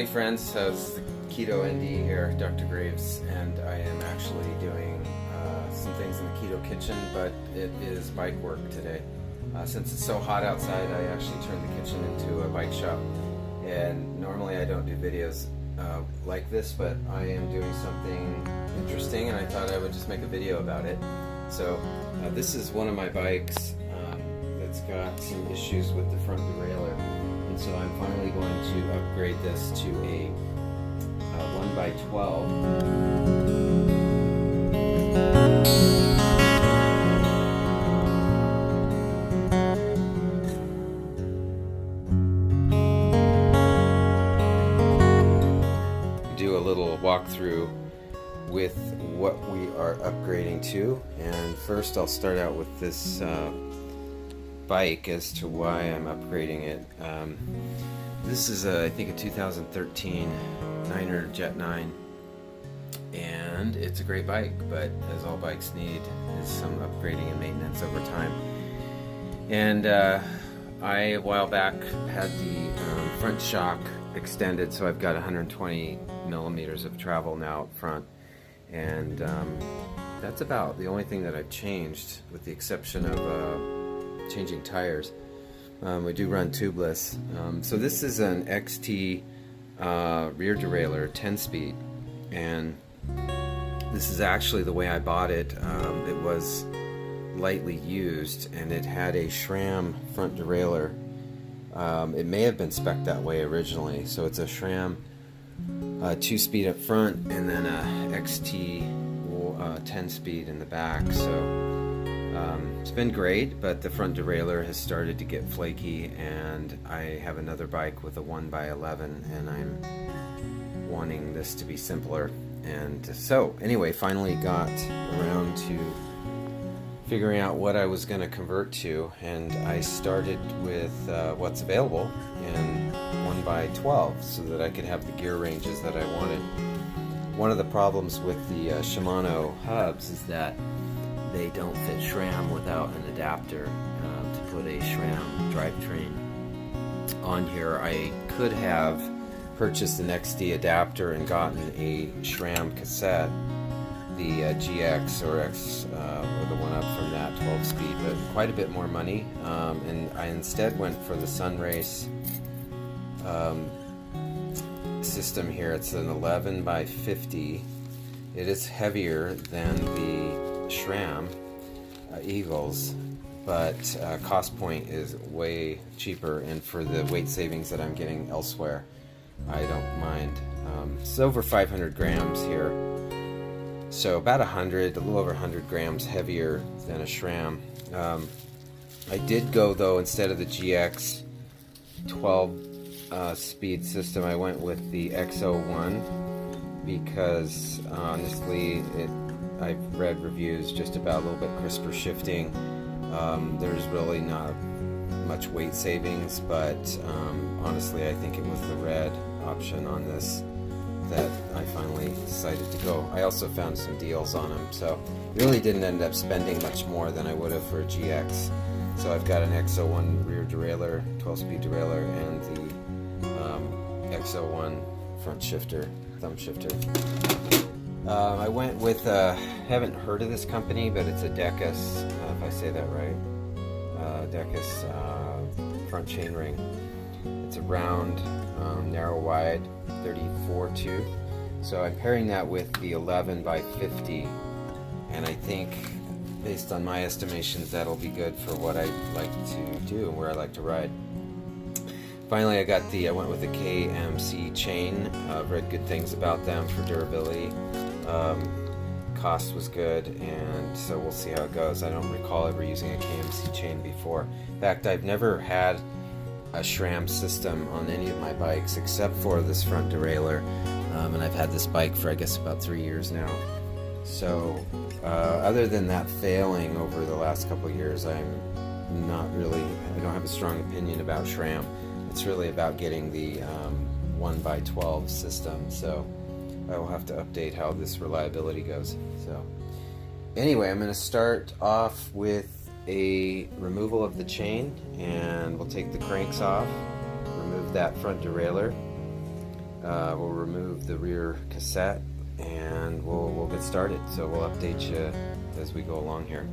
Howdy friends, so this is the KetoND here, Dr. Graves, and I am actually doing some things in the keto kitchen, but it is bike work today. Since it's so hot outside, I actually turned the kitchen into a bike shop, and normally I don't do videos like this, but I am doing something interesting and I thought I would just make a video about it. So this is one of my bikes that's got some issues with the front derailleur. And so I'm finally going to upgrade this to a 1x12. Do a little walkthrough with what we are upgrading to. And first I'll start out with this bike as to why I'm upgrading it. This is I think a 2013 Niner Jet 9, and it's a great bike, but as all bikes need is some upgrading and maintenance over time. And I, a while back, had the front shock extended, so I've got 120 millimeters of travel now up front, and that's about the only thing that I've changed, with the exception of changing tires. We do run tubeless. So this is an XT rear derailleur 10-speed, and this is actually the way I bought it. It was lightly used, and it had a SRAM front derailleur. It may have been spec'd that way originally. So it's a SRAM 2-speed up front, and then a XT 10-speed in the back. So it's been great, but the front derailleur has started to get flaky, and I have another bike with a 1x11, and I'm wanting this to be simpler. And so anyway, finally got around to figuring out what I was going to convert to, and I started with what's available in 1x12 so that I could have the gear ranges that I wanted. One of the problems with the Shimano hubs is that they don't fit SRAM without an adapter to put a SRAM drivetrain on here. I could have purchased an XD adapter and gotten a SRAM cassette, the GX or X, or the one up from that 12-speed, but quite a bit more money. And I instead went for the Sunrace system here. It's an 11x50. It is heavier than the SRAM Eagles, but cost point is way cheaper, and for the weight savings that I'm getting elsewhere, I don't mind. It's over 500 grams here, so about a little over 100 grams heavier than a SRAM. I did go, though, instead of the GX 12 speed system, I went with the XO1 because honestly I've read reviews just about a little bit crisper shifting. There's really not much weight savings, but honestly I think it was the red option on this that I finally decided to go. I also found some deals on them, so really didn't end up spending much more than I would have for a GX. So I've got an XO1 rear derailleur, 12-speed derailleur, and the XO1 front shifter, thumb shifter. I went with, haven't heard of this company, but it's a Decus, if I say that right, Decus front chainring. It's a round, narrow wide, 34 tube. So I'm pairing that with the 11x50, and I think, based on my estimations, that'll be good for what I like to do and where I like to ride. Finally, I went with the KMC chain. I've read good things about them for durability. Cost was good, and so we'll see how it goes. I don't recall ever using a KMC chain before. In fact, I've never had a SRAM system on any of my bikes except for this front derailleur, and I've had this bike for I guess about 3 years now. So other than that failing over the last couple of years, I don't have a strong opinion about SRAM. It's really about getting the 1x12 system, so I will have to update how this reliability goes. So anyway, I'm going to start off with a removal of the chain, and we'll take the cranks off, remove that front derailleur, We'll remove the rear cassette and we'll get started. So we'll update you as we go along here.